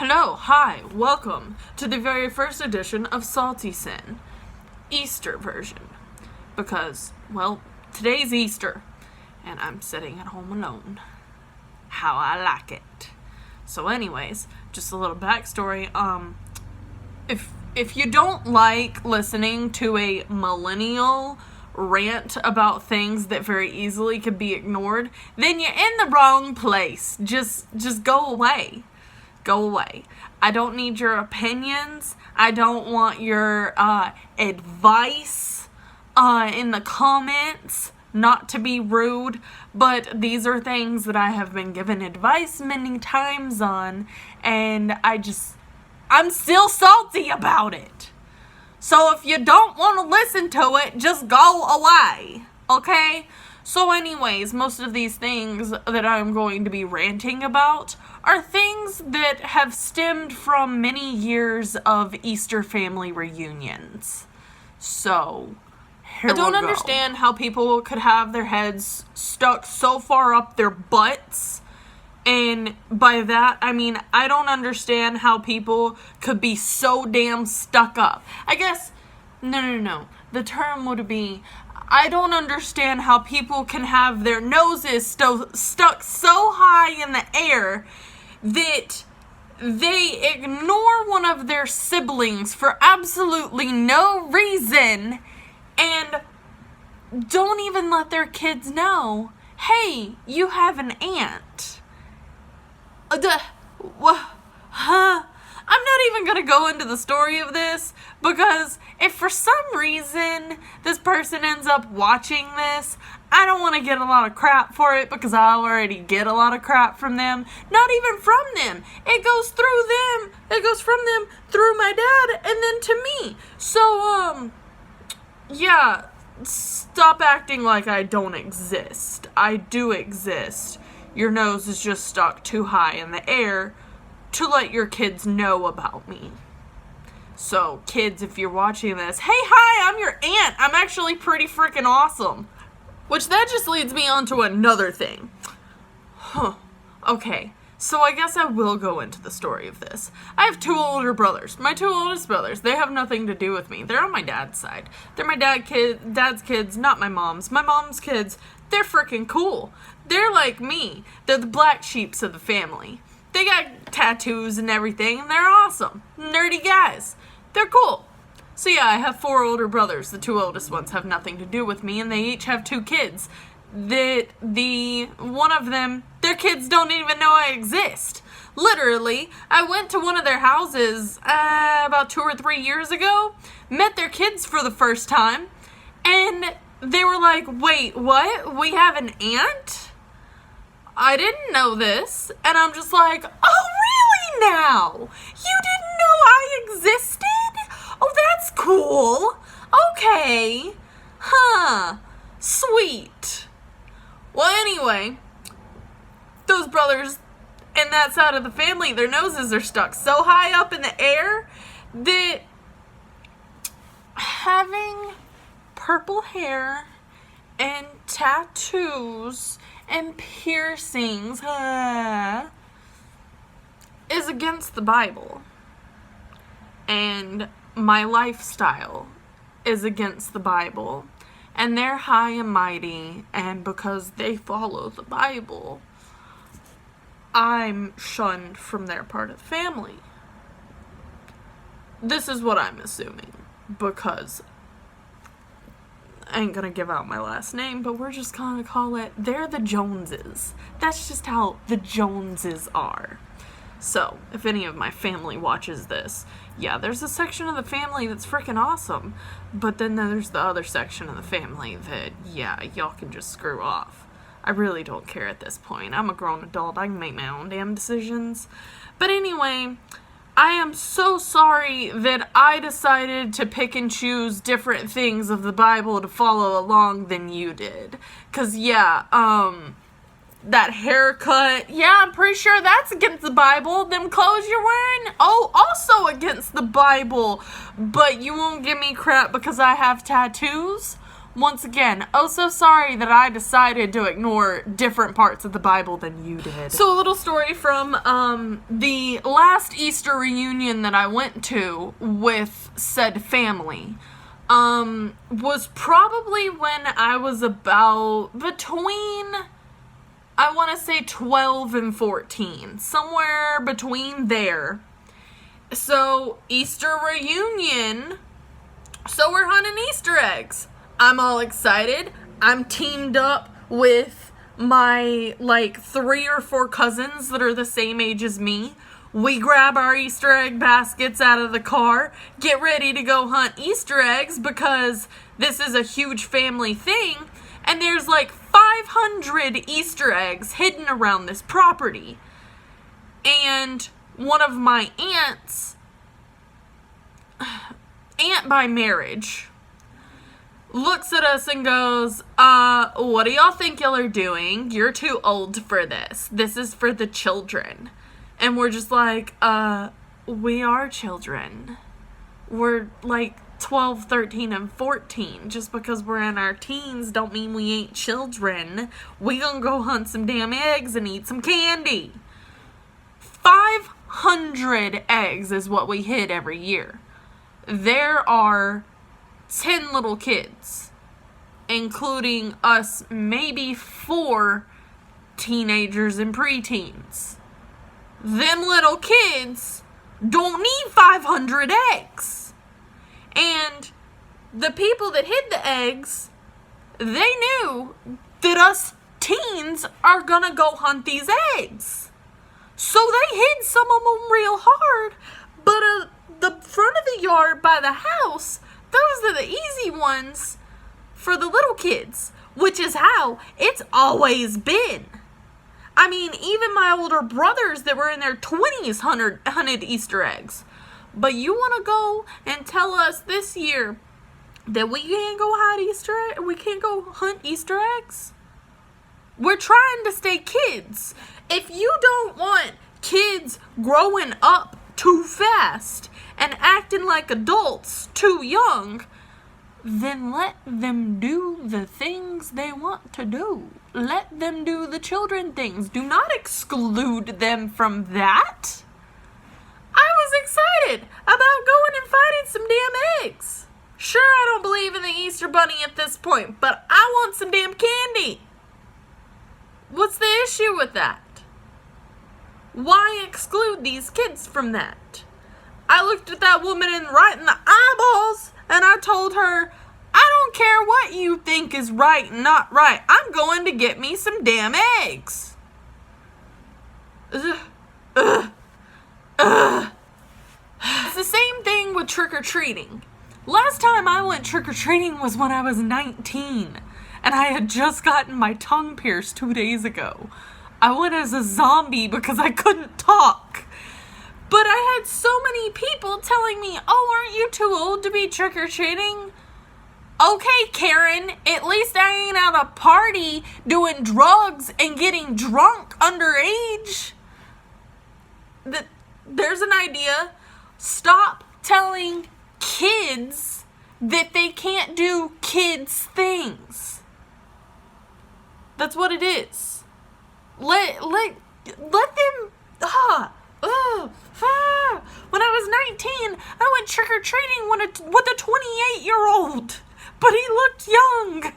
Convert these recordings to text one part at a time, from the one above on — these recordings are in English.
Hello, hi, welcome to the very first edition of Salty Sin, Easter version. Because, well, today's Easter, and I'm sitting at home alone. How I like it. So anyways, just a little backstory. If you don't like listening to a millennial rant about things that very easily could be ignored, then you're in the wrong place. Just go away. Go away. I don't need your opinions. I don't want your advice in the comments. Not to be rude, but these are things that I have been given advice many times on, and I'm still salty about it. So if you don't want to listen to it, just go away, okay? So anyways, most of these things that I'm going to be ranting about are things that have stemmed from many years of Easter family reunions. So, I don't understand how people could have their heads stuck so far up their butts. And by that, I mean, I don't understand how people could be so damn stuck up. I guess, no. The term would be, I don't understand how people can have their noses stuck so high in the air that they ignore one of their siblings for absolutely no reason and don't even let their kids know, hey, you have an aunt. I'm not even going to go into the story of this, because if for some reason this person ends up watching this, I don't want to get a lot of crap for it, because I already get a lot of crap from them. Not even from them. It goes through them. It goes from them through my dad and then to me. So, yeah, stop acting like I don't exist. I do exist. Your nose is just stuck too high in the air to let your kids know about me. So, kids, if you're watching this, hey, hi, I'm your aunt. I'm actually pretty freaking awesome. Which, that just leads me on to another thing. Okay, so I guess I will go into the story of this. I have two older brothers. My two oldest brothers, they have nothing to do with me. They're on my dad's side. They're my dad's kids, not my mom's. My mom's kids, they're freaking cool. They're like me. They're the black sheeps of the family. They got tattoos and everything, and they're awesome. Nerdy guys. They're cool. So yeah, I have four older brothers. The two oldest ones have nothing to do with me, and they each have two kids. One of them, their kids don't even know I exist. Literally, I went to one of their houses about 2 or 3 years ago, met their kids for the first time, and they were like, wait, what? We have an aunt? I didn't know this. And I'm just like, oh, really now? You didn't know I existed? Oh, that's cool. Okay. Huh. Sweet. Well, anyway, those brothers and that side of the family, their noses are stuck so high up in the air that having purple hair and tattoos and piercings is against the Bible. And my lifestyle is against the Bible. And they're high and mighty, and because they follow the Bible, I'm shunned from their part of the family. This is what I'm assuming, because I ain't gonna give out my last name, but we're just gonna call it, they're the Joneses. That's just how the Joneses are. So, if any of my family watches this, yeah, there's a section of the family that's freaking awesome, but then there's the other section of the family that, yeah, y'all can just screw off. I really don't care at this point. I'm a grown adult. I can make my own damn decisions. But anyway, I am so sorry that I decided to pick and choose different things of the Bible to follow along than you did. 'Cause, yeah, that haircut, yeah, I'm pretty sure that's against the Bible. Them clothes you're wearing, oh, also against the Bible. But you won't give me crap because I have tattoos? Once again, oh so sorry that I decided to ignore different parts of the Bible than you did. So a little story from the last Easter reunion that I went to with said family was probably when I was about between, I want to say 12 and 14. Somewhere between there. So, Easter reunion. So we're hunting Easter eggs. I'm all excited. I'm teamed up with my, 3 or 4 cousins that are the same age as me. We grab our Easter egg baskets out of the car, get ready to go hunt Easter eggs because this is a huge family thing, and there's 500 Easter eggs hidden around this property. And one of my aunts, aunt by marriage, looks at us and goes, what do y'all think y'all are doing? You're too old for this. This is for the children. And we're just like, we are children. We're 12, 13, and 14. Just because we're in our teens don't mean we ain't children. We gonna go hunt some damn eggs and eat some candy. 500 eggs is what we hit every year. There are 10 little kids, including us maybe 4 teenagers and preteens. Them little kids don't need 500 eggs. And the people that hid the eggs, they knew that us teens are gonna go hunt these eggs. So they hid some of them real hard, but the front of the yard by the house, those are the easy ones for the little kids, which is how it's always been. I mean, even my older brothers that were in their 20s hunted Easter eggs. But you want to go and tell us this year that we can't go hunt Easter eggs? We're trying to stay kids. If you don't want kids growing up too fast and acting like adults too young, then let them do the things they want to do. Let them do the children things. Do not exclude them from that. I was excited about going and finding some damn eggs. Sure, I don't believe in the Easter Bunny at this point, but I want some damn candy. What's the issue with that? Why exclude these kids from that? I looked at that woman right in the eyeballs and I told her, I don't care what you think is right and not right. I'm going to get me some damn eggs. It's the same thing with trick-or-treating. Last time I went trick-or-treating was when I was 19. And I had just gotten my tongue pierced 2 days ago. I went as a zombie because I couldn't talk. But I had so many people telling me, oh, aren't you too old to be trick-or-treating? Okay, Karen, at least I ain't at a party doing drugs and getting drunk underage. There's an idea. Stop telling kids that they can't do kids' things. That's what it is. Let them. When I was 19, I went trick-or-treating with a 28-year-old. But he looked young.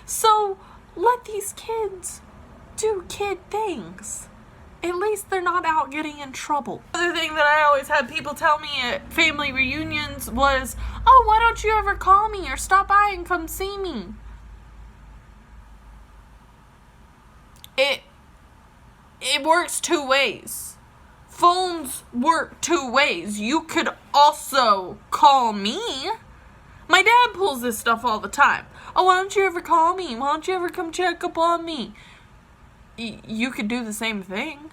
So, let these kids do kid things. At least they're not out getting in trouble. Another thing that I always had people tell me at family reunions was, oh, why don't you ever call me or stop by and come see me? It works 2 ways. Phones work 2 ways. You could also call me. My dad pulls this stuff all the time. Oh, why don't you ever call me? Why don't you ever come check up on me? You could do the same thing.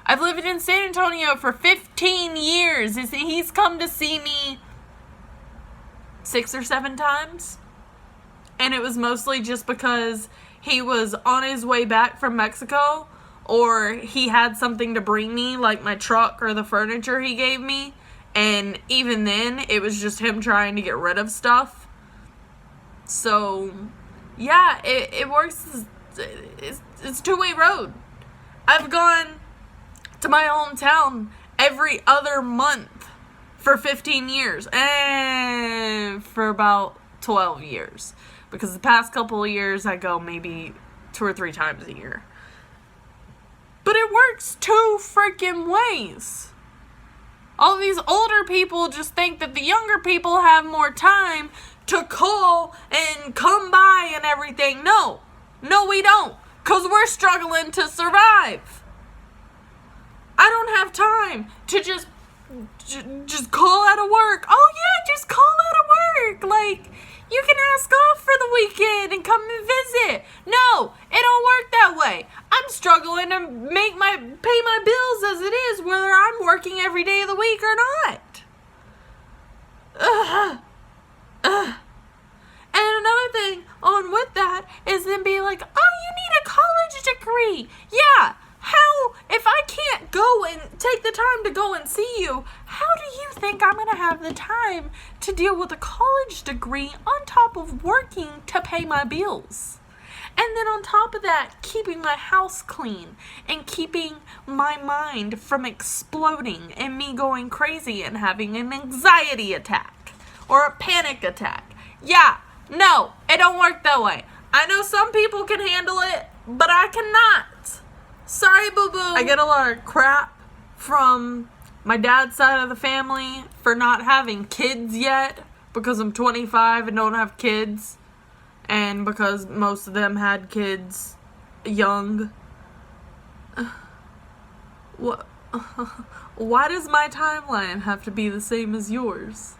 I've lived in San Antonio for 15 years. He's come to see me 6 or 7 times. And it was mostly just because he was on his way back from Mexico, or he had something to bring me, like my truck or the furniture he gave me. And even then, it was just him trying to get rid of stuff. So, yeah, it works. It's a two-way road. I've gone to my hometown every other month for 15 years. And for about 12 years. Because the past couple of years, I go maybe 2 or 3 times a year. But it works 2 freaking ways. All these older people just think that the younger people have more time to call and come by and everything. No, we don't. Because we're struggling to survive. I don't have time to just call out of work. Oh yeah, just call out of work. Like, you can ask off for the weekend and come and visit. No, it don't work that way. I'm struggling to pay my bills as it is, whether I'm working every day of the week or not. And another thing on with that is then be like, oh, you need a college degree. Yeah. How, if I can't go and take the time to go and see you, how do you think I'm going to have the time to deal with a college degree on top of working to pay my bills? And then on top of that, keeping my house clean and keeping my mind from exploding and me going crazy and having an anxiety attack or a panic attack. Yeah, no, it don't work that way. I know some people can handle it, but I cannot. Sorry, boo-boo. I get a lot of crap from my dad's side of the family for not having kids yet because I'm 25 and don't have kids, and because most of them had kids young. What? Why does my timeline have to be the same as yours?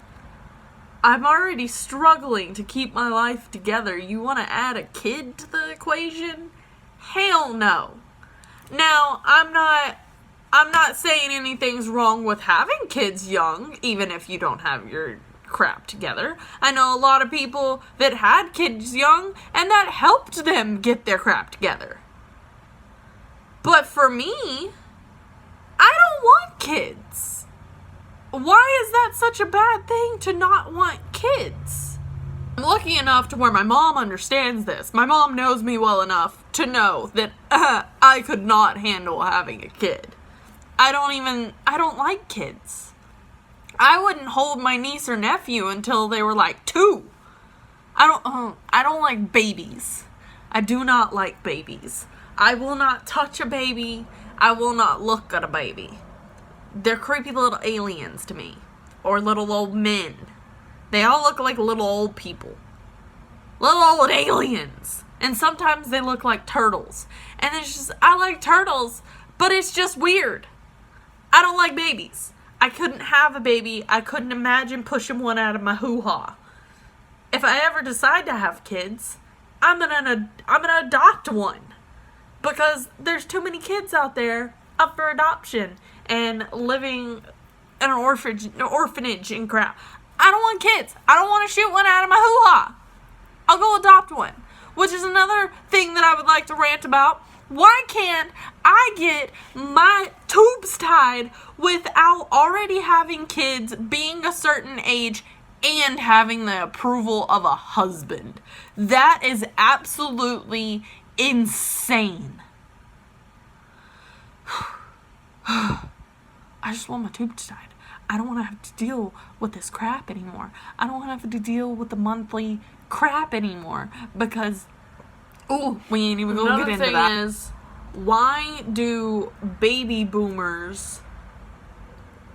I'm already struggling to keep my life together. You want to add a kid to the equation? Hell no. Now, I'm not saying anything's wrong with having kids young, even if you don't have your crap together. I know a lot of people that had kids young, and that helped them get their crap together. But for me, I don't want kids. Why is that such a bad thing to not want kids? I'm lucky enough to where my mom understands this. My mom knows me well enough to know that I could not handle having a kid. I don't like kids. I wouldn't hold my niece or nephew until they were like 2. I don't like babies. I do not like babies. I will not touch a baby. I will not look at a baby. They're creepy little aliens to me. Or little old men. They all look like little old people. Little old aliens. And sometimes they look like turtles. And it's just, I like turtles, but it's just weird. I don't like babies. I couldn't have a baby. I couldn't imagine pushing one out of my hoo-ha. If I ever decide to have kids, I'm gonna adopt one. Because there's too many kids out there up for adoption and living in an orphanage and crap. I don't want kids. I don't want to shoot one out of my hoo-ha. I'll go adopt one. Which is another thing that I would like to rant about. Why can't I get my tubes tied without already having kids, being a certain age, and having the approval of a husband? That is absolutely insane. I just want my tubes tied. I don't want to have to deal with this crap anymore. I don't want to have to deal with the monthly crap anymore because, we ain't even going to get into that. Another thing is, why do baby boomers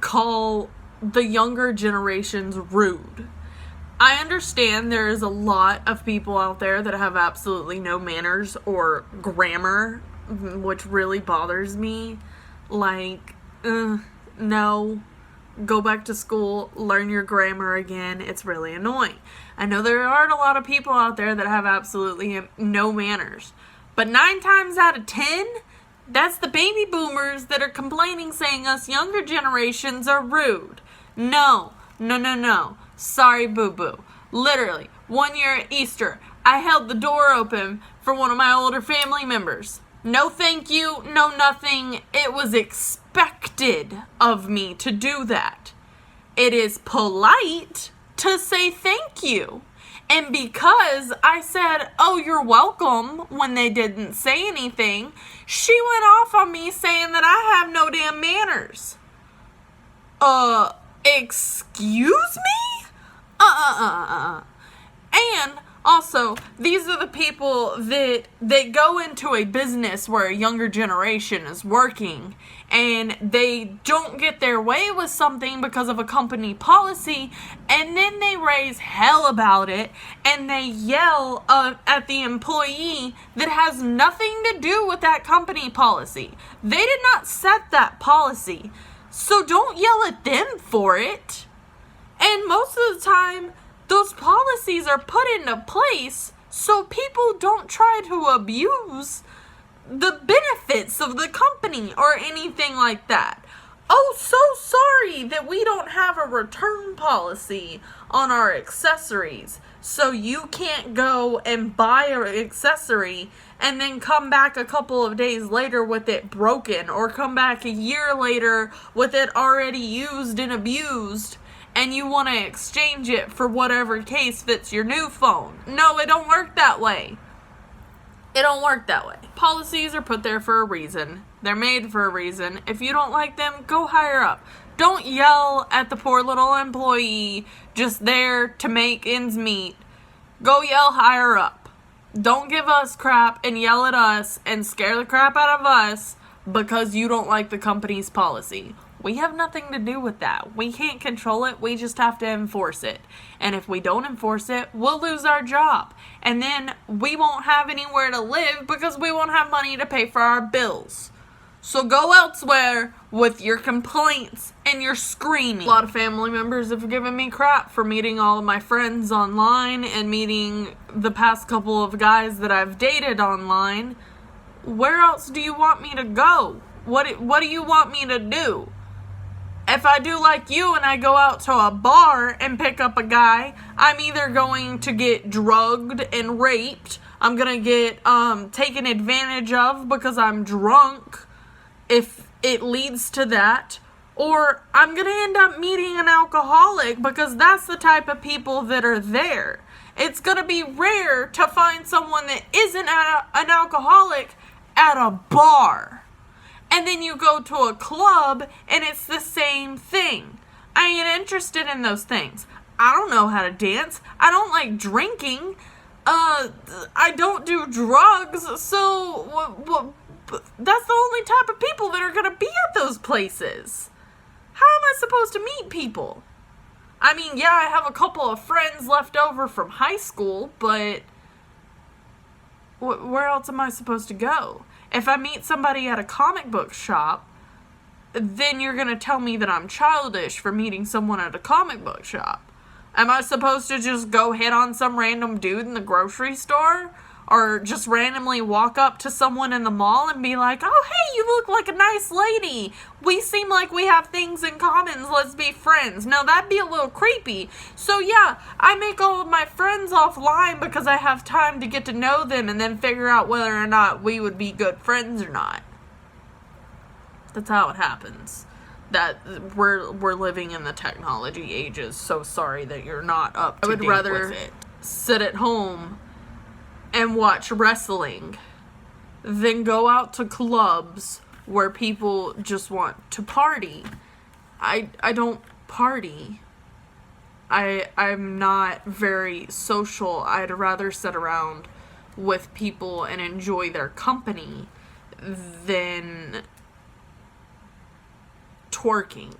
call the younger generations rude? I understand there is a lot of people out there that have absolutely no manners or grammar, which really bothers me. Like, no. Go back to school, learn your grammar again. It's really annoying. I know there aren't a lot of people out there that have absolutely no manners. But 9 times out of 10, that's the baby boomers that are complaining, saying us younger generations are rude. No. Sorry, boo-boo. Literally, one year at Easter, I held the door open for one of my older family members. No thank you, no nothing. It was expected of me to do that. It is polite to say thank you. And because I said, "Oh, you're welcome," when they didn't say anything, she went off on me saying that I have no damn manners. Excuse me? And also, these are the people that go into a business where a younger generation is working and they don't get their way with something because of a company policy, and then they raise hell about it and they yell at the employee that has nothing to do with that company policy. They did not set that policy, so don't yell at them for it. And most of the time, those policies are put into place so people don't try to abuse the benefits of the company or anything like that. Oh, so sorry that we don't have a return policy on our accessories, so you can't go and buy an accessory and then come back a couple of days later with it broken, or come back a year later with it already used and abused, and you want to exchange it for whatever case fits your new phone. No, it don't work that way. It don't work that way. Policies are put there for a reason. They're made for a reason. If you don't like them, go higher up. Don't yell at the poor little employee just there to make ends meet. Go yell higher up. Don't give us crap and yell at us and scare the crap out of us because you don't like the company's policy. We have nothing to do with that. We can't control it. We just have to enforce it. And if we don't enforce it, we'll lose our job. And then we won't have anywhere to live because we won't have money to pay for our bills. So go elsewhere with your complaints and your screaming. A lot of family members have given me crap for meeting all of my friends online and meeting the past couple of guys that I've dated online. Where else do you want me to go? What do you want me to do? If I do like you and I go out to a bar and pick up a guy, I'm either going to get drugged and raped, I'm going to get taken advantage of because I'm drunk, if it leads to that, or I'm going to end up meeting an alcoholic because that's the type of people that are there. It's going to be rare to find someone that isn't an alcoholic at a bar. And then you go to a club and it's the same thing. I ain't interested in those things. I don't know how to dance. I don't like drinking. I don't do drugs. So that's the only type of people that are going to be at those places. How am I supposed to meet people? I mean, yeah, I have a couple of friends left over from high school, but where else am I supposed to go? If I meet somebody at a comic book shop, then you're going to tell me that I'm childish for meeting someone at a comic book shop. Am I supposed to just go hit on some random dude in the grocery store? Or just randomly walk up to someone in the mall and be like, "Oh, hey, you look like a nice lady. We seem like we have things in common. Let's be friends." No, that'd be a little creepy. So yeah, I make all of my friends offline because I have time to get to know them and then figure out whether or not we would be good friends or not. That's how it happens. That we're living in the technology ages. So sorry that you're not up to date with it. I would rather sit at home and watch wrestling than go out to clubs where people just want to party. I don't party. I'm not very social. I'd rather sit around with people and enjoy their company than twerking.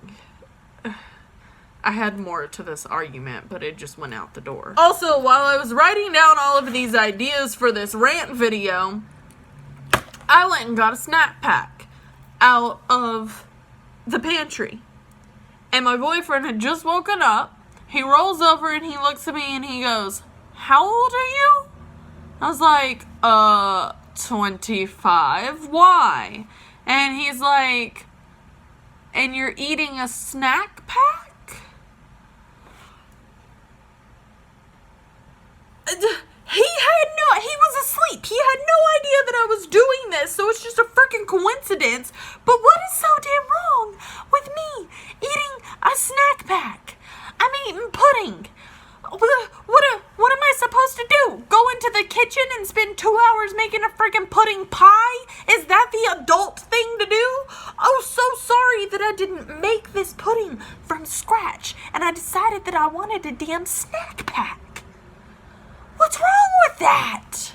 I had more to this argument, but it just went out the door. Also, while I was writing down all of these ideas for this rant video, I went and got a snack pack out of the pantry. And my boyfriend had just woken up. He rolls over and he looks at me and he goes, "How old are you?" I was like, 25. Why? And he's like, "And you're eating a snack pack?" He was asleep. He had no idea that I was doing this, so it's just a freaking coincidence. But what is so damn wrong with me eating a snack pack? I'm eating pudding. What am I supposed to do? Go into the kitchen and spend 2 hours making a freaking pudding pie? Is that the adult thing to do? Oh, so sorry that I didn't make this pudding from scratch, and I decided that I wanted a damn snack pack. What's wrong with that?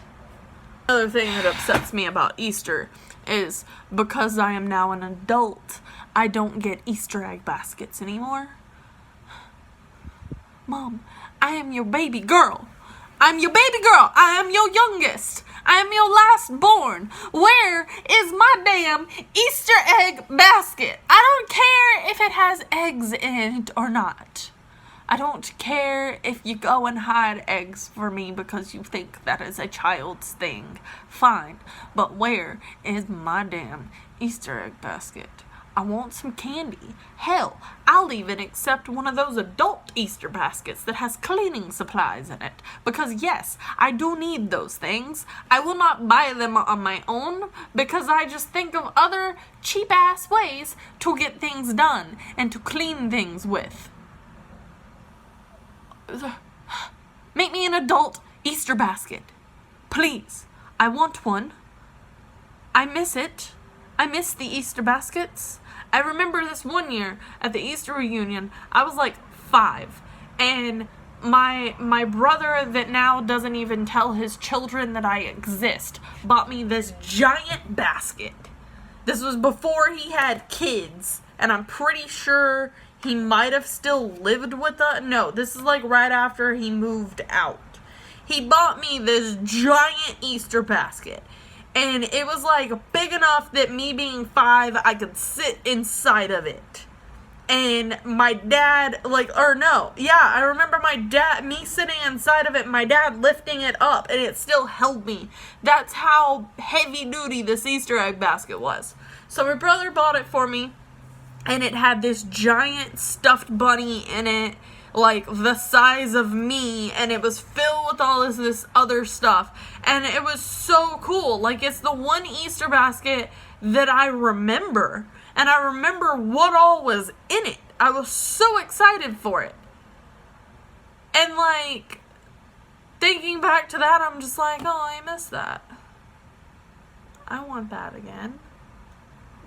Another thing that upsets me about Easter is because I am now an adult, I don't get Easter egg baskets anymore. Mom, I am your baby girl. I'm your baby girl. I am your youngest. I am your last born. Where is my damn Easter egg basket? I don't care if it has eggs in it or not. I don't care if you go and hide eggs for me because you think that is a child's thing. Fine. But where is my damn Easter egg basket? I want some candy. Hell, I'll even accept one of those adult Easter baskets that has cleaning supplies in it. Because yes, I do need those things. I will not buy them on my own because I just think of other cheap-ass ways to get things done and to clean things with. Make me an adult Easter basket. Please. I want one. I miss it. I miss the Easter baskets. I remember this one year at the Easter reunion, I was like 5, and my brother that now doesn't even tell his children that I exist bought me this giant basket. This was before he had kids, and I'm pretty sure he might have still lived with us. No, this is like right after he moved out. He bought me this giant Easter basket. And it was like big enough that me being 5, I could sit inside of it. And my dad, I remember me sitting inside of it, my dad lifting it up, and it still held me. That's how heavy duty this Easter egg basket was. So my brother bought it for me, and it had this giant stuffed bunny in it, like the size of me, and it was filled with all this other stuff, and it was so cool. Like, it's the one Easter basket that I remember, and I remember what all was in it. I was so excited for it. And like, thinking back to that, I'm just like, oh, I miss that. I want that again.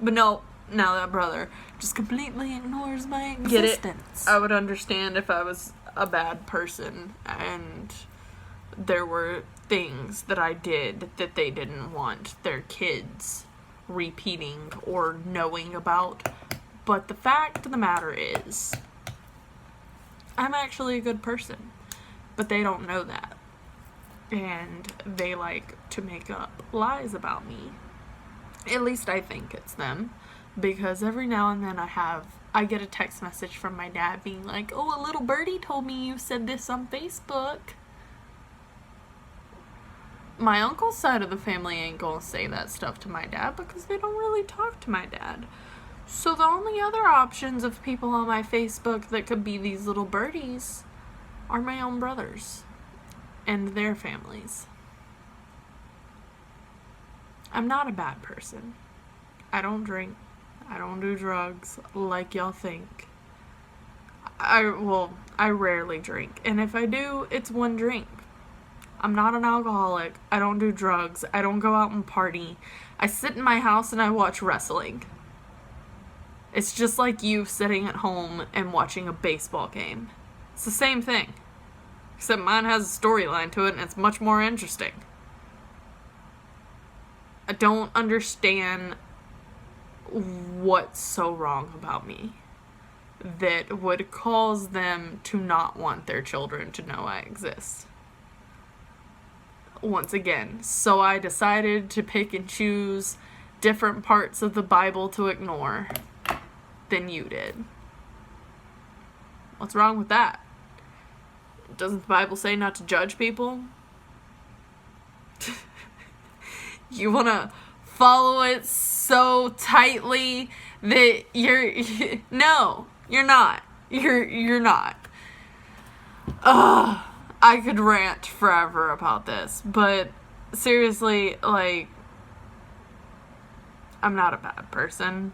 But no, now that brother just completely ignores my existence. Get it? I would understand if I was a bad person and there were things that I did that they didn't want their kids repeating or knowing about. But the fact of the matter is, I'm actually a good person. But they don't know that. And they like to make up lies about me. At least I think it's them. Because every now and then I get a text message from my dad being like, oh, a little birdie told me you said this on Facebook. My uncle's side of the family ain't gonna say that stuff to my dad because they don't really talk to my dad. So the only other options of people on my Facebook that could be these little birdies are my own brothers and their families. I'm not a bad person. I don't drink. I don't do drugs like y'all think. I rarely drink. And if I do, it's one drink. I'm not an alcoholic. I don't do drugs. I don't go out and party. I sit in my house and I watch wrestling. It's just like you sitting at home and watching a baseball game. It's the same thing. Except mine has a storyline to it and it's much more interesting. I don't understand what's so wrong about me that would cause them to not want their children to know I exist. Once again, so I decided to pick and choose different parts of the Bible to ignore than you did. What's wrong with that? Doesn't the Bible say not to judge people? You wanna follow it so tightly that no, you're not. You're not. Ugh, I could rant forever about this, but seriously, like, I'm not a bad person.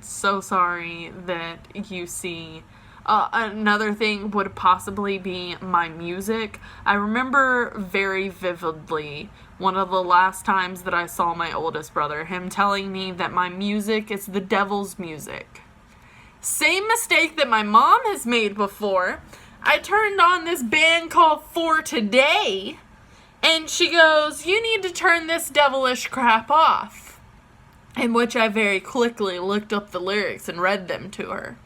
So sorry that you see Another thing would possibly be my music. I remember very vividly one of the last times that I saw my oldest brother, him telling me that my music is the devil's music. Same mistake that my mom has made before. I turned on this band called For Today, and she goes, "You need to turn this devilish crap off." In which I very quickly looked up the lyrics and read them to her.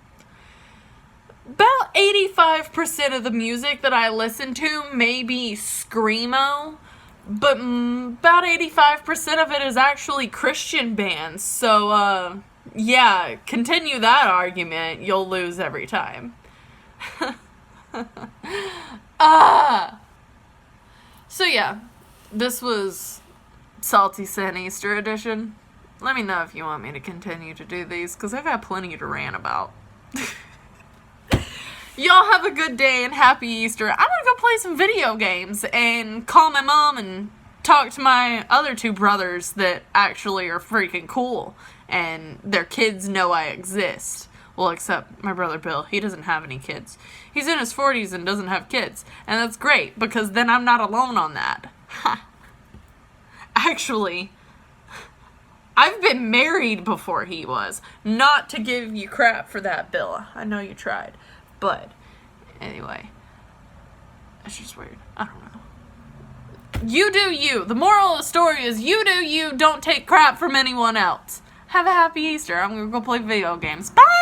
About 85% of the music that I listen to may be screamo, but about 85% of it is actually Christian bands. So, yeah, continue that argument. You'll lose every time. So, yeah, this was Salty Sin Easter Edition. Let me know if you want me to continue to do these, because I got plenty to rant about. Y'all have a good day and happy Easter. I'm gonna go play some video games and call my mom and talk to my other two brothers that actually are freaking cool and their kids know I exist. Well, except my brother Bill. He doesn't have any kids. He's in his 40s and doesn't have kids. And that's great, because then I'm not alone on that. Actually, I've been married before he was. Not to give you crap for that, Bill. I know you tried. But, anyway. It's just weird. I don't know. You do you. The moral of the story is you do you. Don't take crap from anyone else. Have a happy Easter. I'm gonna go play video games. Bye!